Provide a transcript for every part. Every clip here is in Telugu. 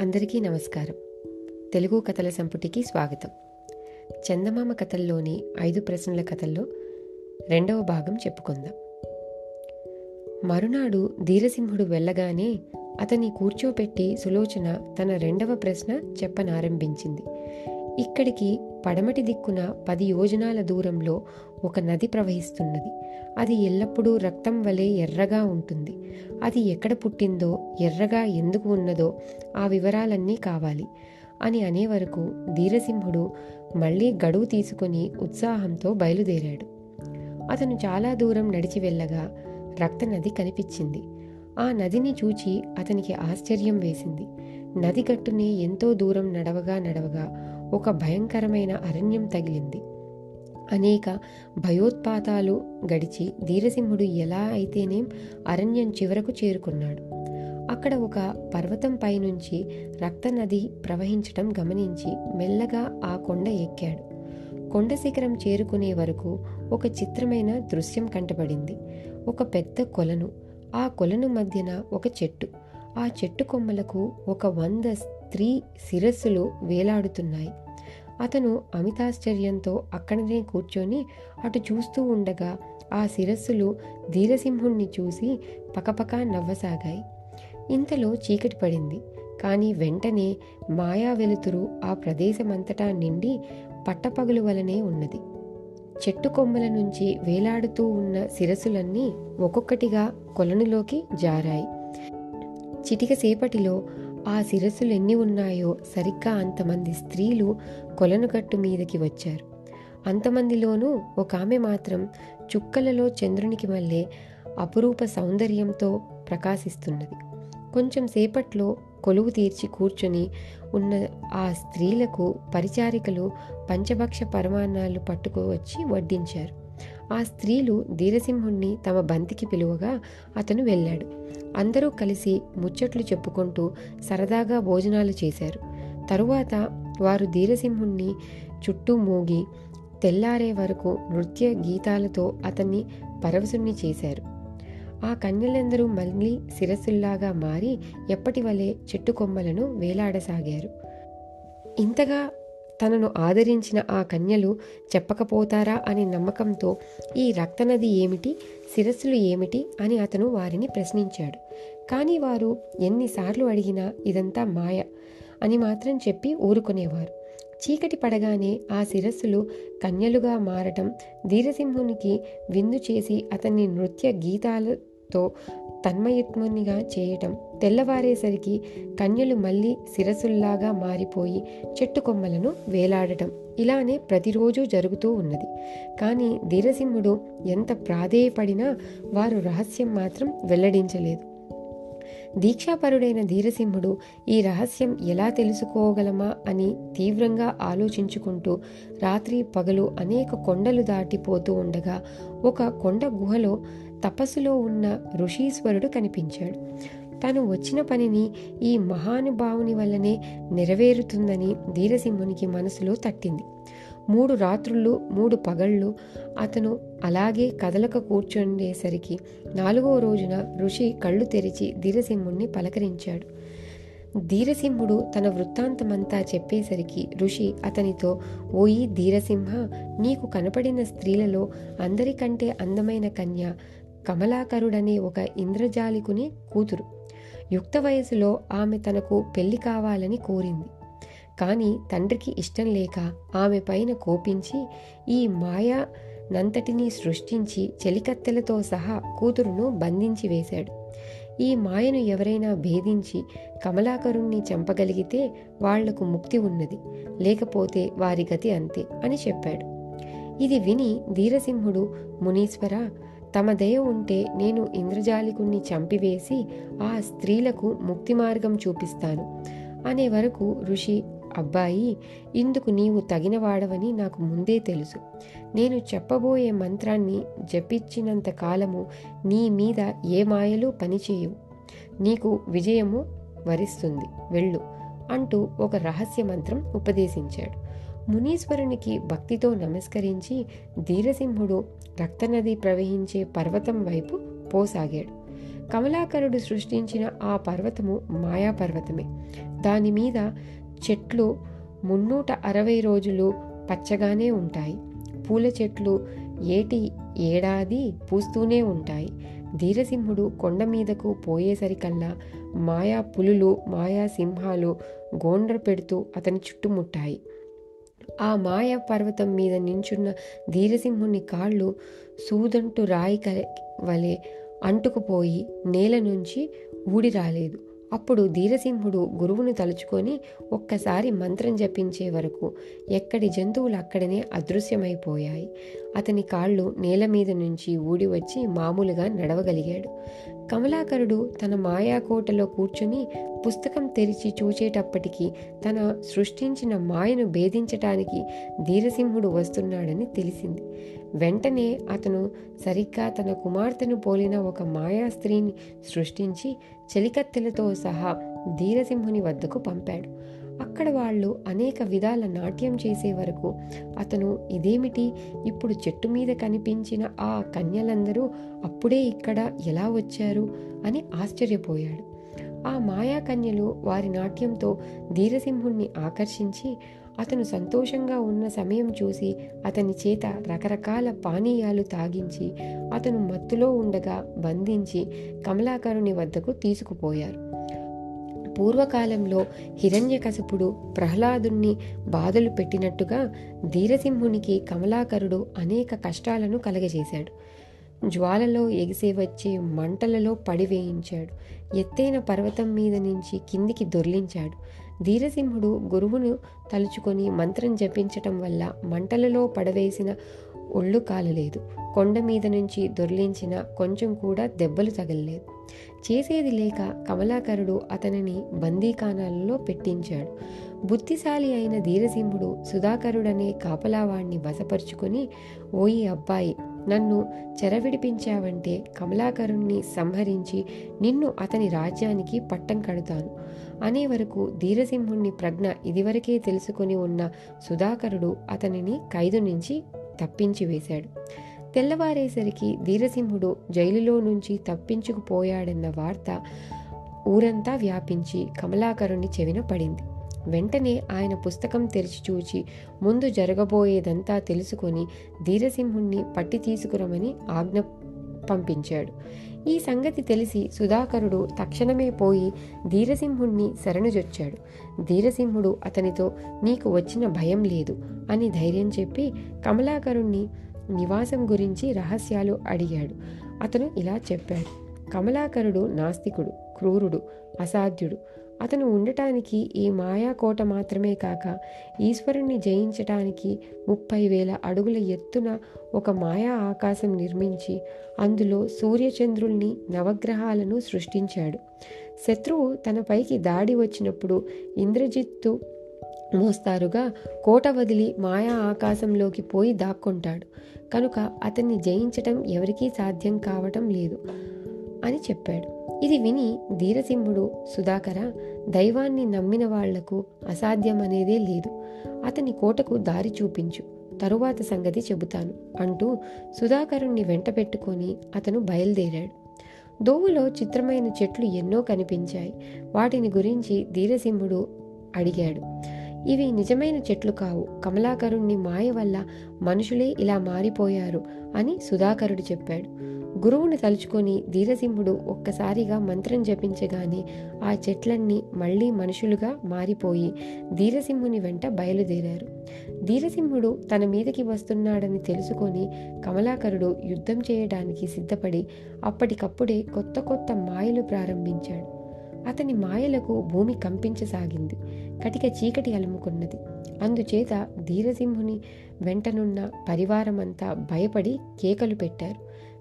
అందరికీ నమస్కారం. తెలుగు కథల సంపుటికి స్వాగతం. చందమామ కథల్లోని 5 ప్రశ్నల కథల్లో 2వ భాగం చెప్పుకుందాం. మరునాడు ధీరసింహుడు వెళ్ళగానే అతన్ని కూర్చోపెట్టి సులోచన తన 2వ ప్రశ్న చెప్పనారంభించింది. ఇక్కడికి పడమటి దిక్కున 10 యోజనాల దూరంలో ఒక నది ప్రవహిస్తున్నది. అది ఎల్లప్పుడూ రక్తం వలె ఎర్రగా ఉంటుంది. అది ఎక్కడ పుట్టిందో, ఎర్రగా ఎందుకు ఉన్నదో ఆ వివరాలన్నీ కావాలి అని అనే వరకు ధీరసింహుడు మళ్ళీ గడువు తీసుకుని ఉత్సాహంతో బయలుదేరాడు. అతను చాలా దూరం నడిచి వెళ్ళగా రక్తనది కనిపించింది. ఆ నదిని చూచి అతనికి ఆశ్చర్యం వేసింది. నది గట్టునే ఎంతో దూరం నడవగా ఒక భయంకరమైన అరణ్యం తగిలింది. అనేక భయోత్పాతాలు గడిచి ధీరసింహుడు ఎలా అయితేనేం అరణ్యం చివరకు చేరుకున్నాడు. అక్కడ ఒక పర్వతం పైనుంచి రక్తనది ప్రవహించటం గమనించి మెల్లగా ఆ కొండ ఎక్కాడు. కొండ శిఖరం చేరుకునే వరకు ఒక చిత్రమైన దృశ్యం కంటపడింది. ఒక పెద్ద కొలను, ఆ కొలను మధ్యన ఒక చెట్టు, ఆ చెట్టు కొమ్మలకు 100 స్త్రీ శిరస్సులు వేలాడుతున్నాయి. అతను అమితాశ్చర్యంతో అక్కడనే కూర్చొని అటు చూస్తూ ఉండగా ఆ శిరస్సులు ధీరసింహుణ్ణి చూసి పకపకా నవ్వసాగాయి. ఇంతలో చీకటి పడింది. కానీ వెంటనే మాయా వెలుతురు ఆ ప్రదేశమంతటా నిండి పట్టపగలు వలనే ఉన్నది. చెట్టు కొమ్మల నుంచి వేలాడుతూ ఉన్న శిరస్సులన్నీ ఒక్కొక్కటిగా కొలనులోకి జారాయి. చిటిక సేపటిలో ఆ శిరస్సులు ఎన్ని ఉన్నాయో సరిగ్గా అంతమంది స్త్రీలు కొలనుగట్టు మీదకి వచ్చారు. అంతమందిలోనూ ఒక ఆమె మాత్రం చుక్కలలో చంద్రునికి మళ్ళీ అపురూప సౌందర్యంతో ప్రకాశిస్తున్నది. కొంచెం సేపట్లో కొలువు తీర్చి కూర్చొని ఉన్న ఆ స్త్రీలకు పరిచారికలు పంచభక్ష పరమాన్నాలు పట్టుకువచ్చి వడ్డించారు. ఆ స్త్రీలు ధీరసింహుణ్ణి తమ బంతికి పిలువగా అతను వెళ్ళాడు. అందరూ కలిసి ముచ్చట్లు చెప్పుకుంటూ సరదాగా భోజనాలు చేశారు. తరువాత వారు ధీరసింహుణ్ణి చుట్టూ మూగి తెల్లారే వరకు నృత్య గీతాలతో అతన్ని పరవశుణ్ణి చేశారు. ఆ కన్యలందరూ మళ్ళీ శిరస్సుల్లాగా మారి ఎప్పటి వలె చెట్టు కొమ్మలను వేలాడసాగారు. ఇంతగా తనను ఆదరించిన ఆ కన్యలు చెప్పకపోతారా అని నమ్మకంతో ఈ రక్తనది ఏమిటి, శిరస్సులు ఏమిటి అని అతను వారిని ప్రశ్నించాడు. కానీ వారు ఎన్నిసార్లు అడిగినా ఇదంతా మాయ అని మాత్రం చెప్పి ఊరుకునేవారు. చీకటి పడగానే ఆ శిరస్సులు కన్యలుగా మారటం, ధీరసింహునికి విందు చేసి అతన్ని నృత్య గీతాలతో తన్మయత్మునిగా చేయటం, తెల్లవారేసరికి కన్యలు మళ్ళీ శిరస్సుల్లాగా మారిపోయి చెట్టు కొమ్మలను వేలాడటం ఇలానే ప్రతిరోజు జరుగుతూ ఉన్నది. కానీ ధీరసింహుడు ఎంత ప్రాధేయపడినా వారు రహస్యం మాత్రం వెల్లడించలేదు. దీక్షాపరుడైన ధీరసింహుడు ఈ రహస్యం ఎలా తెలుసుకోగలమా అని తీవ్రంగా ఆలోచించుకుంటూ రాత్రి పగలు అనేక కొండలు దాటిపోతూ ఉండగా ఒక కొండ గుహలో తపస్సులో ఉన్న ఋషీశ్వరుడు కనిపించాడు. తను వచ్చిన పనిని ఈ మహానుభావుని వల్లనే నెరవేరుతుందని ధీరసింహునికి మనసులో తట్టింది. 3 రాత్రులు 3 పగళ్ళు అతను అలాగే కదలక కూర్చుండేసరికి 4వ రోజున ఋషి కళ్ళు తెరిచి ధీరసింహుణ్ణి పలకరించాడు. ధీరసింహుడు తన వృత్తాంతమంతా చెప్పేసరికి ఋషి అతనితో, ఓయి ధీరసింహ, నీకు కనపడిన స్త్రీలలో అందరికంటే అందమైన కన్య కమలాకరుడనే ఒక ఇంద్రజాలికుని కూతురు. యుక్త వయసులో ఆమె తనకు పెళ్లి కావాలని కోరింది. కానీ తండ్రికి ఇష్టం లేక ఆమె పైన కోపించి ఈ మాయా నంతటినీ సృష్టించి చెలికత్తెలతో సహా కూతురును బంధించి వేశాడు. ఈ మాయను ఎవరైనా భేదించి కమలాకరుణ్ణి చంపగలిగితే వాళ్లకు ముక్తి ఉన్నది, లేకపోతే వారి గతి అంతే అని చెప్పాడు. ఇది విని ధీరసింహుడు, మునీశ్వర, తమ దయ ఉంటే నేను ఇంద్రజాలికుణ్ణి చంపివేసి ఆ స్త్రీలకు ముక్తి మార్గం చూపిస్తాను అనే వరకు ఋషి, అబ్బాయి, ఇందుకు నీవు తగినవాడవని నాకు ముందే తెలుసు. నేను చెప్పబోయే మంత్రాన్ని జపించినంత కాలము నీ మీద ఏ మాయలు పనిచేయవు. నీకు విజయము వరిస్తుంది, వెళ్ళు అంటూ ఒక రహస్య మంత్రం ఉపదేశించాడు. మునీశ్వరునికి భక్తితో నమస్కరించి ధీరసింహుడు రక్తనది ప్రవహించే పర్వతం వైపు పోసాగాడు. కమలాకరుడు సృష్టించిన ఆ పర్వతము మాయాపర్వతమే. దాని మీద చెట్లు 360 రోజులు పచ్చగానే ఉంటాయి. పూల చెట్లు ఏడాది పూస్తూనే ఉంటాయి. ధీరసింహుడు కొండ మీదకు పోయేసరికల్లా మాయా పులులు, మాయా సింహాలు గోండ్ర పెడుతూ అతని చుట్టుముట్టాయి. ఆ మాయా పర్వతం మీద నించున్న ధీరసింహుని కాళ్ళు సూదంటు రాయి వలె అంటుకుపోయి నేల నుంచి ఊడి రాలేదు. అప్పుడు ధీరసింహుడు గురువును తలుచుకొని ఒక్కసారి మంత్రం జపించే వరకు ఎక్కడి జంతువులు అక్కడనే అదృశ్యమైపోయాయి. అతని కాళ్ళు నేల మీద నుంచి ఊడి వచ్చి మామూలుగా నడవగలిగాడు. కమలాకరుడు తన మాయాకోటలో కూర్చుని పుస్తకం తెరిచి చూచేటప్పటికీ తన సృష్టించిన మాయను భేదించటానికి ధీరసింహుడు వస్తున్నాడని తెలిసింది. వెంటనే అతను సరిగ్గా తన కుమార్తెను పోలిన ఒక మాయా స్త్రీని సృష్టించి చెలికత్తెలతో సహా ధీరసింహుని వద్దకు పంపాడు. అక్కడ వాళ్ళు అనేక విధాల నాట్యం చేసే వరకు అతను ఇదేమిటి, ఇప్పుడు చెట్టు మీద కనిపించిన ఆ కన్యలందరూ అప్పుడే ఇక్కడ ఎలా వచ్చారు అని ఆశ్చర్యపోయాడు. ఆ మాయా కన్యలు వారి నాట్యంతో ధీరసింహుణ్ణి ఆకర్షించి అతను సంతోషంగా ఉన్న సమయం చూసి అతని చేత రకరకాల పానీయాలు తాగించి అతను మత్తులో ఉండగా బంధించి కమలాకరుని వద్దకు తీసుకుపోయారు. పూర్వకాలంలో హిరణ్యకశిపుడు ప్రహ్లాదుణ్ణి బాధలు పెట్టినట్టుగా ధీరసింహునికి కమలాకరుడు అనేక కష్టాలను కలగజేశాడు. జ్వాలలో ఎగిసే వచ్చే మంటలలో పడివేయించాడు. ఎత్తైన పర్వతం మీద నుంచి కిందికి దొర్లించాడు. ధీరసింహుడు గురువును తలుచుకొని మంత్రం జపించటం వల్ల మంటలలో పడవేసిన ఒళ్ళు కాలలేదు. కొండ మీద నుంచి దొర్లించిన కొంచెం కూడా దెబ్బలు తగలలేదు. చేసేది లేక కమలాకరుడు అతనిని బందీఖానాలలో పెట్టించాడు. బుద్ధిశాలి అయిన ధీరసింహుడు సుధాకరుడనే కాపలావాణ్ణి వశపరుచుకొని, ఓయి అబ్బాయి, నన్ను చెరవిడిపించావంటే కమలాకరుణ్ణి సంహరించి నిన్ను అతని రాజ్యానికి పట్టం కడుతాను అనే వరకు ధీరసింహుణ్ణి ప్రజ్ఞ ఇదివరకే తెలుసుకొని ఉన్న సుధాకరుడు అతనిని ఖైదు నుంచి తప్పించి వేశాడు. తెల్లవారేసరికి ధీరసింహుడు జైలులో నుంచి తప్పించుకుపోయాడన్న వార్త ఊరంతా వ్యాపించి కమలాకరుని చెవిన పడింది. వెంటనే ఆయన పుస్తకం తెరిచి చూచి ముందు జరగబోయేదంతా తెలుసుకొని ధీరసింహుణ్ణి పట్టి తీసుకురమని ఆజ్ఞ పంపించాడు. ఈ సంగతి తెలిసి సుధాకరుడు తక్షణమే పోయి ధీరసింహుణ్ణి శరణుజొచ్చాడు. ధీరసింహుడు అతనితో నీకు వచ్చిన భయం లేదు అని ధైర్యం చెప్పి కమలాకరుణ్ణి నివాసం గురించి రహస్యాలు అడిగాడు. అతను ఇలా చెప్పాడు. కమలాకరుడు నాస్తికుడు, క్రూరుడు, అసాధ్యుడు. అతను ఉండటానికి ఈ మాయాకోట మాత్రమే కాక ఈశ్వరుణ్ణి జయించటానికి 30,000 అడుగుల ఎత్తున ఒక మాయా ఆకాశం నిర్మించి అందులో సూర్యచంద్రుల్ని, నవగ్రహాలను సృష్టించాడు. శత్రువు తనపైకి దాడి వచ్చినప్పుడు ఇంద్రజిత్తు మోస్తారుగా కోట వదిలి మాయా ఆకాశంలోకి పోయి దాక్కుంటాడు. కనుక అతన్ని జయించటం ఎవరికీ సాధ్యం కావటం లేదు అని చెప్పాడు. ఇది విని ధీరసింహుడు, సుధాకర, దైవాన్ని నమ్మిన వాళ్లకు అసాధ్యం అనేదే లేదు. అతని కోటకు దారి చూపించు, తరువాత సంగతి చెబుతాను అంటూ సుధాకరుణ్ణి వెంట పెట్టుకొని అతను బయలుదేరాడు. దోవలో చిత్రమైన చెట్లు ఎన్నో కనిపించాయి. వాటిని గురించి ధీరసింహుడు అడిగాడు. ఇవి నిజమైన చెట్లు కావు, కమలాకరుణ్ణి మాయ వల్ల మనుషులే ఇలా మారిపోయారు అని సుధాకరుడు చెప్పాడు. గురువుని తలుచుకొని ధీరసింహుడు ఒక్కసారిగా మంత్రం జపించగానే ఆ చెట్లన్నీ మళ్లీ మనుషులుగా మారిపోయి ధీరసింహుని వెంట బయలుదేరారు. ధీరసింహుడు తన మీదకి వస్తున్నాడని తెలుసుకొని కమలాకరుడు యుద్ధం చేయడానికి సిద్ధపడి అప్పటికప్పుడే కొత్త కొత్త మాయలు ప్రారంభించాడు. అతని మాయలకు భూమి కంపించసాగింది. కటిక చీకటి అలుముకున్నది. అందుచేత ధీరసింహుని వెంటనున్న పరివారమంతా భయపడి కేకలు పెట్టారు.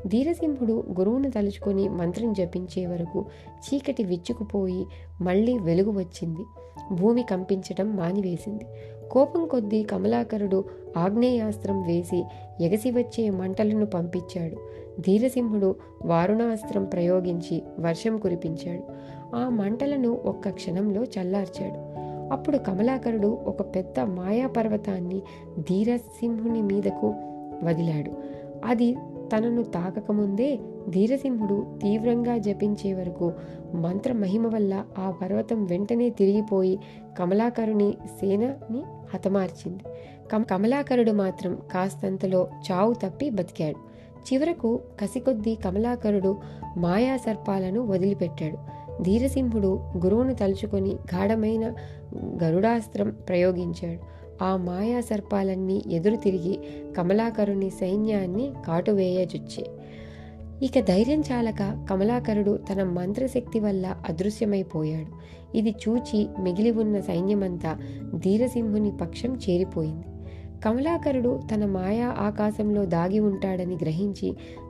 ధీరసింహుడు గురువును తలుచుకొని మంత్రం జపించే వరకు చీకటి విచ్చుకుపోయి మళ్లీ వెలుగు వచ్చింది. భూమి కంపించటం మానివేసింది. కోపం కొద్దీ కమలాకరుడు ఆగ్నేయాస్త్రం వేసి ఎగసి వచ్చే మంటలను పంపించాడు. ధీరసింహుడు వారుణాస్త్రం ప్రయోగించి వర్షం కురిపించాడు. ఆ మంటలను ఒక్క క్షణంలో చల్లార్చాడు. అప్పుడు కమలాకరుడు ఒక పెద్ద మాయాపర్వతాన్ని ధీరసింహుని మీదకు వదిలాడు. అది తనను తాకకముందే ధీరసింహుడు తీవ్రంగా జపించే వరకు మంత్ర మహిమ వల్ల ఆ పర్వతం వెంటనే తిరిగిపోయి కమలాకరుని సేనని హతమార్చింది. కమలాకరుడు మాత్రం కాస్తంతలో చావు తప్పి బతికాడు. చివరకు కసికొద్దీ కమలాకరుడు మాయా సర్పాలను వదిలిపెట్టాడు. ధీరసింహుడు గురువును తలుచుకొని గాఢమైన గరుడాస్త్రం ప్రయోగించాడు. ఆ మాయా సర్పాలన్నీ ఎదురు తిరిగి కమలాకరుని సైన్యాన్ని కాటువేయజుచ్చే. ఇక ధైర్యం చాలక కమలాకరుడు తన మంత్రశక్తి వల్ల అదృశ్యమైపోయాడు. ఇది చూచి మిగిలి ఉన్న సైన్యమంతా ధీరసింహుని పక్షం చేరిపోయింది. కమలాకరుడు తన మాయా ఆకాశంలో దాగి ఉంటాడని గ్రహించి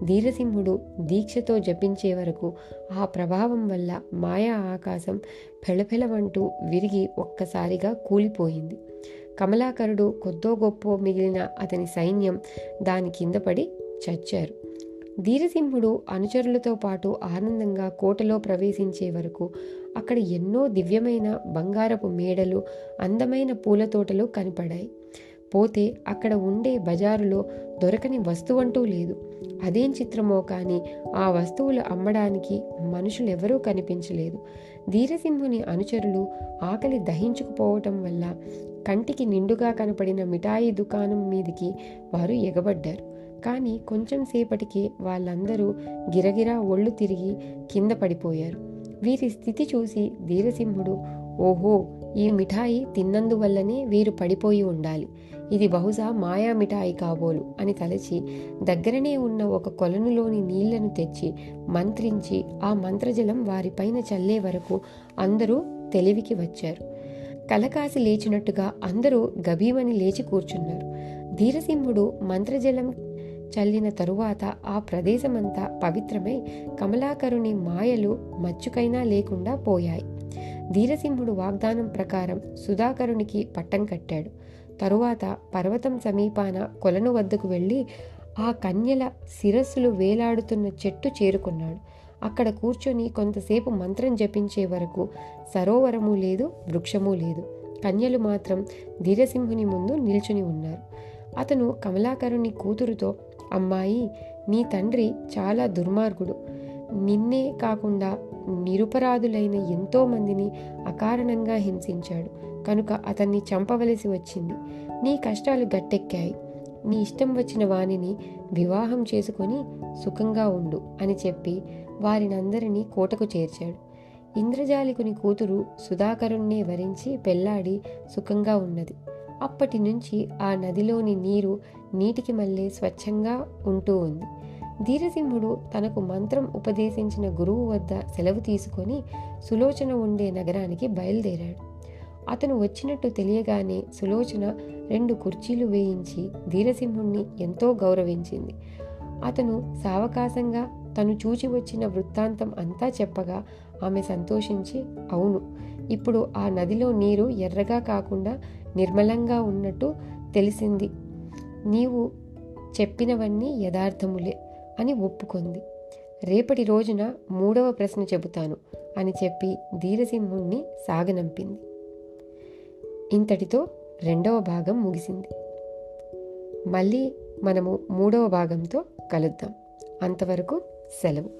ధీరసింహుడు దీక్షతో జపించే వరకు ఆ ప్రభావం వల్ల మాయా ఆకాశం ఫెళఫెళమంటూ విరిగి ఒక్కసారిగా కూలిపోయింది. కమలాకరుడు కొద్దో గొప్పో మిగిలిన అతని సైన్యం దాని కింద పడి చచ్చారు. ధీరసింహుడు అనుచరులతో పాటు ఆనందంగా కోటలో ప్రవేశించే వరకు అక్కడ ఎన్నో దివ్యమైన బంగారపు మేడలు, అందమైన పూల తోటలు కనపడాయి. పోతే అక్కడ ఉండే బజారులో దొరకని వస్తువంటూ లేదు. అదేం చిత్రమో కానీ ఆ వస్తువులు అమ్మడానికి మనుషులెవరూ కనిపించలేదు. ధీరసింహుని అనుచరులు ఆకలి దహించుకుపోవటం వల్ల కంటికి నిండుగా కనపడిన మిఠాయి దుకాణం మీదికి వారు ఎగబడ్డారు. కానీ కొంచెం సేపటికి వాళ్ళందరూ గిరగిరా ఒళ్ళు తిరిగి కింద పడిపోయారు. వీరి స్థితి చూసి ధీరసింహుడు, ఓహో, ఈ మిఠాయి తిన్నందువల్లనే వీరు పడిపోయి ఉండాలి, ఇది బహుశా మాయా మిఠాయి కాబోలు అని తలచి దగ్గరనే ఉన్న ఒక కొలనులోని నీళ్లను తెచ్చి మంత్రించి ఆ మంత్రజలం వారిపైన చల్లే వరకు అందరూ తెలివికి వచ్చారు. కలకాసి లేచినట్టుగా అందరూ గభీమని లేచి కూర్చున్నారు. ధీరసింహుడు మంత్రజలం చల్లిన తరువాత ఆ ప్రదేశమంతా పవిత్రమై కమలాకరుని మాయలు మచ్చుకైనా లేకుండా పోయాయి. ధీరసింహుడు వాగ్దానం ప్రకారం సుధాకరునికి పట్టం కట్టాడు. తరువాత పర్వతం సమీపాన కొలను వద్దకు వెళ్ళి ఆ కన్యల శిరస్సులు వేలాడుతున్న చెట్టు చేరుకున్నాడు. అక్కడ కూర్చొని కొంతసేపు మంత్రం జపించే వరకు సరోవరము లేదు, వృక్షము లేదు. కన్యలు మాత్రం ధీరసింహుని ముందు నిల్చుని ఉన్నారు. అతను కమలాకరుని కూతురుతో, అమ్మాయి, నీ తండ్రి చాలా దుర్మార్గుడు. నిన్నే కాకుండా నిరుపరాధులైన ఎంతో మందిని అకారణంగా హింసించాడు. కనుక అతన్ని చంపవలసి వచ్చింది. నీ కష్టాలు గట్టెక్కాయి. నీ ఇష్టం వచ్చిన వానిని వివాహం చేసుకొని సుఖంగా ఉండు అని చెప్పి వారినందరినీ కోటకు చేర్చాడు. ఇంద్రజాలికుని కూతురు సుధాకరుణ్ణి వరించి పెళ్లాడి సుఖంగా ఉన్నది. అప్పటి నుంచి ఆ నదిలోని నీరు నీటికి మళ్ళీ స్వచ్ఛంగా ఉంటూ ఉంది. ధీరసింహుడు తనకు మంత్రం ఉపదేశించిన గురువు వద్ద సెలవు తీసుకొని సులోచన ఉండే నగరానికి బయలుదేరాడు. అతను వచ్చినట్టు తెలియగానే సులోచన 2 కుర్చీలు వేయించి ధీరసింహుణ్ణి ఎంతో గౌరవించింది. అతను సావకాశంగా తను చూచి వచ్చిన వృత్తాంతం అంతా చెప్పగా ఆమె సంతోషించి, అవును, ఇప్పుడు ఆ నదిలో నీరు ఎర్రగా కాకుండా నిర్మలంగా ఉన్నట్టు తెలిసింది. నీవు చెప్పినవన్నీ యథార్థములే అని ఒప్పుకుంది. రేపటి రోజున 3వ ప్రశ్న చెబుతాను అని చెప్పి ధీరసింహుణ్ణి సాగనంపింది. ఇంతటితో 2వ భాగం ముగిసింది. మళ్ళీ మనము 3వ భాగంతో కలుద్దాం. అంతవరకు సెలవు.